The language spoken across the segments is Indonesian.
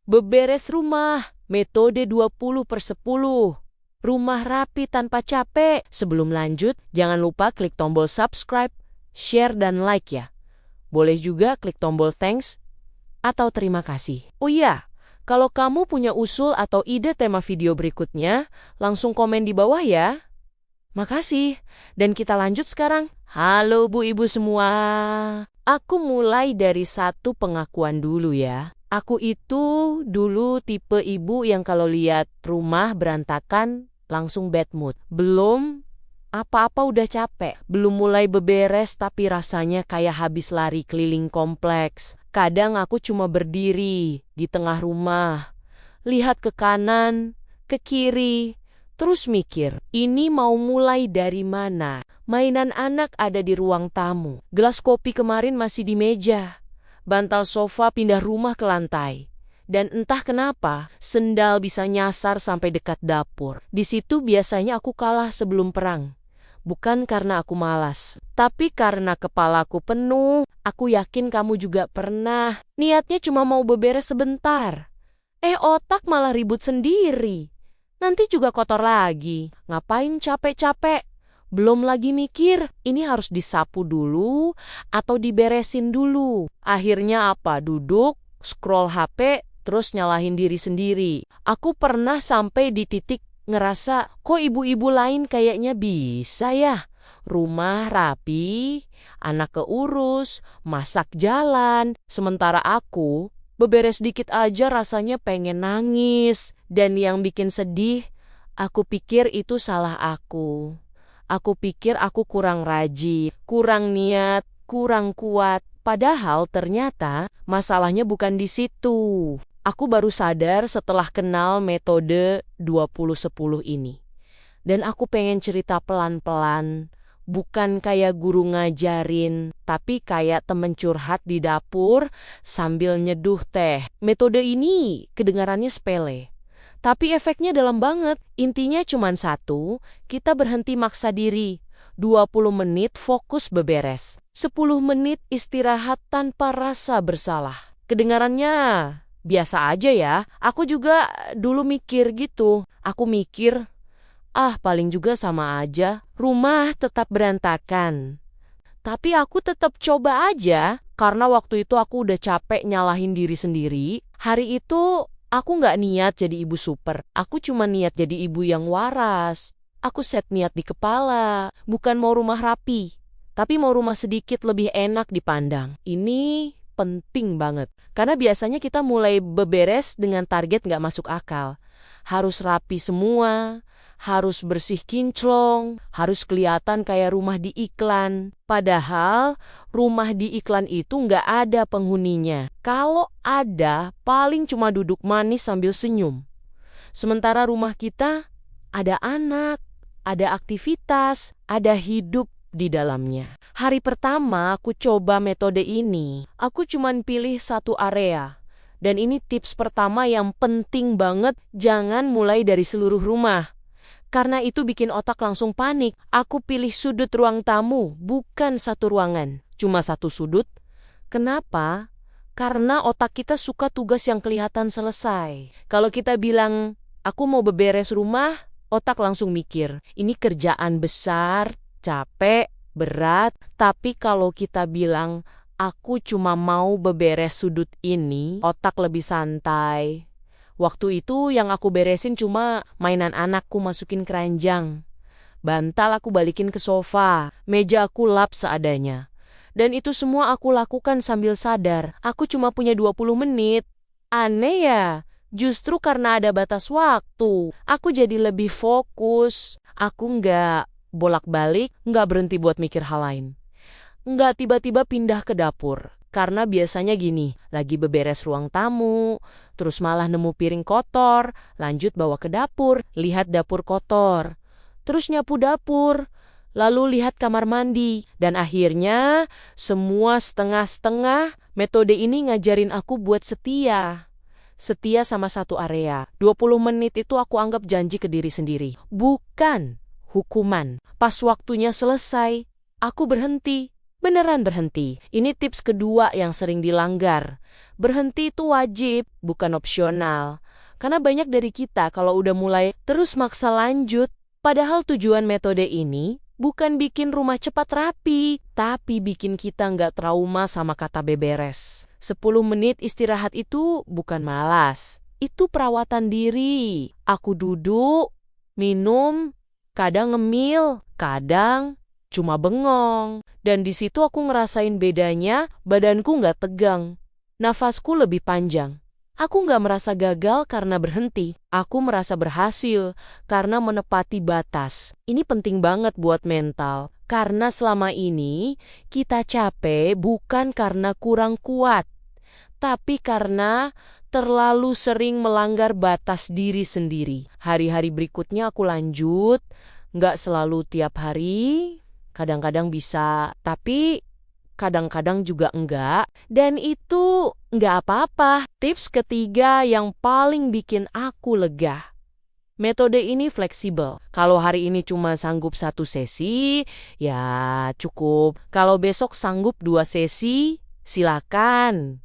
Beberes rumah, metode 20/10. Rumah rapi tanpa capek. Sebelum lanjut, jangan lupa klik tombol subscribe, share, dan like ya. Boleh juga klik tombol thanks atau terima kasih. Oh iya, kalau kamu punya usul atau ide tema video berikutnya, langsung komen di bawah ya. Makasih, dan kita lanjut sekarang. Halo Bu Ibu semua. Aku mulai dari satu pengakuan dulu ya. Aku itu dulu tipe ibu yang kalau lihat rumah berantakan langsung bad mood. Belum apa-apa udah capek. Belum mulai beberes tapi rasanya kayak habis lari keliling kompleks. Kadang aku cuma berdiri di tengah rumah, lihat ke kanan, ke kiri, terus mikir, ini mau mulai dari mana? Mainan anak ada di ruang tamu. Gelas kopi kemarin masih di meja. Bantal sofa pindah rumah ke lantai. Dan entah kenapa, sendal bisa nyasar sampai dekat dapur. Di situ biasanya aku kalah sebelum perang. Bukan karena aku malas, tapi karena kepalaku penuh. Aku yakin kamu juga pernah. Niatnya cuma mau beberes sebentar. Otak malah ribut sendiri. Nanti juga kotor lagi. Ngapain capek-capek? Belum lagi mikir, ini harus disapu dulu atau diberesin dulu. Akhirnya apa? Duduk, scroll HP, terus nyalahin diri sendiri. Aku pernah sampai di titik ngerasa, kok ibu-ibu lain kayaknya bisa ya? Rumah rapi, anak keurus, masak jalan. Sementara aku, beberes dikit aja rasanya pengen nangis. Dan yang bikin sedih, aku pikir itu salah aku. Aku pikir aku kurang rajin, kurang niat, kurang kuat. Padahal ternyata masalahnya bukan di situ. Aku baru sadar setelah kenal metode 20/10 ini. Dan aku pengen cerita pelan-pelan, bukan kayak guru ngajarin, tapi kayak temen curhat di dapur sambil nyeduh teh. Metode ini kedengarannya sepele. Tapi efeknya dalam banget. Intinya cuma satu, kita berhenti maksa diri. 20 menit fokus beberes. 10 menit istirahat tanpa rasa bersalah. Kedengarannya biasa aja ya. Aku juga dulu mikir gitu. Aku mikir, paling juga sama aja. Rumah tetap berantakan. Tapi aku tetap coba aja. Karena waktu itu aku udah capek nyalahin diri sendiri. Hari itu aku nggak niat jadi ibu super. Aku cuma niat jadi ibu yang waras. Aku set niat di kepala. Bukan mau rumah rapi, tapi mau rumah sedikit lebih enak dipandang. Ini penting banget. Karena biasanya kita mulai beberes dengan target nggak masuk akal. Harus rapi semua, harus bersih kinclong, harus kelihatan kayak rumah di iklan. Padahal rumah di iklan itu nggak ada penghuninya. Kalau ada, paling cuma duduk manis sambil senyum. Sementara rumah kita ada anak, ada aktivitas, ada hidup di dalamnya. Hari pertama aku coba metode ini, aku cuma pilih satu area. Dan ini tips pertama yang penting banget, jangan mulai dari seluruh rumah. Karena itu bikin otak langsung panik. Aku pilih sudut ruang tamu, bukan satu ruangan. Cuma satu sudut. Kenapa? Karena otak kita suka tugas yang kelihatan selesai. Kalau kita bilang, aku mau beberes rumah, otak langsung mikir, ini kerjaan besar, capek, berat. Tapi kalau kita bilang, aku cuma mau beberes sudut ini, otak lebih santai. Waktu itu yang aku beresin cuma mainan anakku masukin keranjang. Bantal aku balikin ke sofa, meja aku lap seadanya. Dan itu semua aku lakukan sambil sadar, aku cuma punya 20 menit. Aneh ya, justru karena ada batas waktu, aku jadi lebih fokus. Aku nggak bolak-balik, nggak berhenti buat mikir hal lain. Nggak tiba-tiba pindah ke dapur. Karena biasanya gini, lagi beberes ruang tamu, terus malah nemu piring kotor, lanjut bawa ke dapur, lihat dapur kotor. Terus nyapu dapur, lalu lihat kamar mandi. Dan akhirnya, semua setengah-setengah, metode ini ngajarin aku buat setia. Setia sama satu area. 20 menit itu aku anggap janji ke diri sendiri. Bukan hukuman. Pas waktunya selesai, aku berhenti. Beneran berhenti. Ini tips kedua yang sering dilanggar. Berhenti itu wajib, bukan opsional. Karena banyak dari kita kalau udah mulai terus maksa lanjut. Padahal tujuan metode ini bukan bikin rumah cepat rapi, tapi bikin kita nggak trauma sama kata beberes. 10 menit istirahat itu bukan malas. Itu perawatan diri. Aku duduk, minum, kadang ngemil, kadang cuma bengong. Dan di situ aku ngerasain bedanya, badanku nggak tegang. Nafasku lebih panjang. Aku nggak merasa gagal karena berhenti. Aku merasa berhasil karena menepati batas. Ini penting banget buat mental. Karena selama ini kita capek bukan karena kurang kuat, tapi karena terlalu sering melanggar batas diri sendiri. Hari-hari berikutnya aku lanjut, nggak selalu tiap hari, kadang-kadang bisa, tapi kadang-kadang juga enggak, dan itu enggak apa-apa. Tips ketiga yang paling bikin aku lega. Metode ini fleksibel. Kalau hari ini cuma sanggup 1 sesi, ya cukup. Kalau besok sanggup 2 sesi, silakan.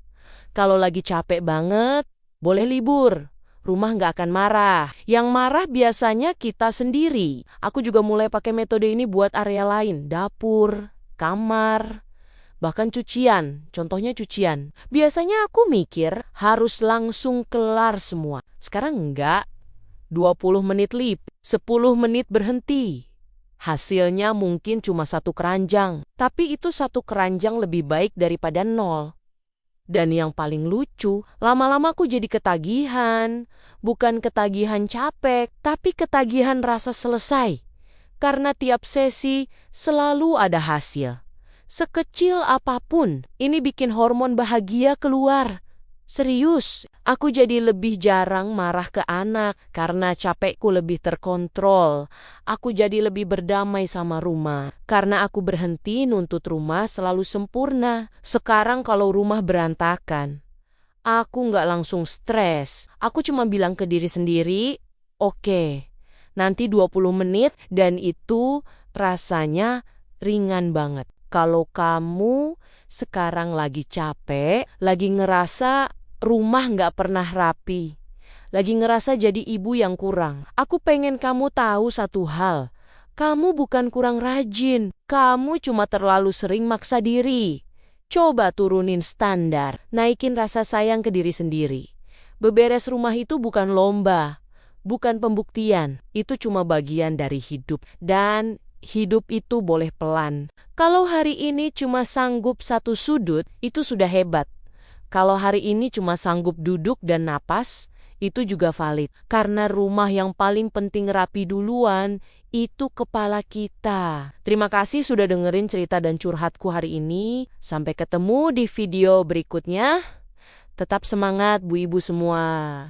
Kalau lagi capek banget, boleh libur. Rumah nggak akan marah. Yang marah biasanya kita sendiri. Aku juga mulai pakai metode ini buat area lain, dapur, kamar, bahkan cucian, contohnya cucian. Biasanya aku mikir harus langsung kelar semua. Sekarang enggak. 20 menit lip, 10 menit berhenti. Hasilnya mungkin cuma 1 keranjang, tapi itu 1 keranjang lebih baik daripada 0. Dan yang paling lucu, lama-lama aku jadi ketagihan. Bukan ketagihan capek, tapi ketagihan rasa selesai. Karena tiap sesi selalu ada hasil. Sekecil apapun, ini bikin hormon bahagia keluar. Serius, aku jadi lebih jarang marah ke anak karena capekku lebih terkontrol. Aku jadi lebih berdamai sama rumah karena aku berhenti nuntut rumah selalu sempurna. Sekarang kalau rumah berantakan, aku nggak langsung stres. Aku cuma bilang ke diri sendiri, oke, nanti 20 menit dan itu rasanya ringan banget. Kalau kamu sekarang lagi capek, lagi ngerasa rumah nggak pernah rapi, lagi ngerasa jadi ibu yang kurang, aku pengen kamu tahu satu hal. Kamu bukan kurang rajin, kamu cuma terlalu sering maksa diri. Coba turunin standar, naikin rasa sayang ke diri sendiri. Beberes rumah itu bukan lomba, bukan pembuktian. Itu cuma bagian dari hidup. Dan hidup itu boleh pelan. Kalau hari ini cuma sanggup 1 sudut, itu sudah hebat. Kalau hari ini cuma sanggup duduk dan napas, itu juga valid. Karena rumah yang paling penting rapi duluan, itu kepala kita. Terima kasih sudah dengerin cerita dan curhatku hari ini. Sampai ketemu di video berikutnya. Tetap semangat Bu Ibu semua.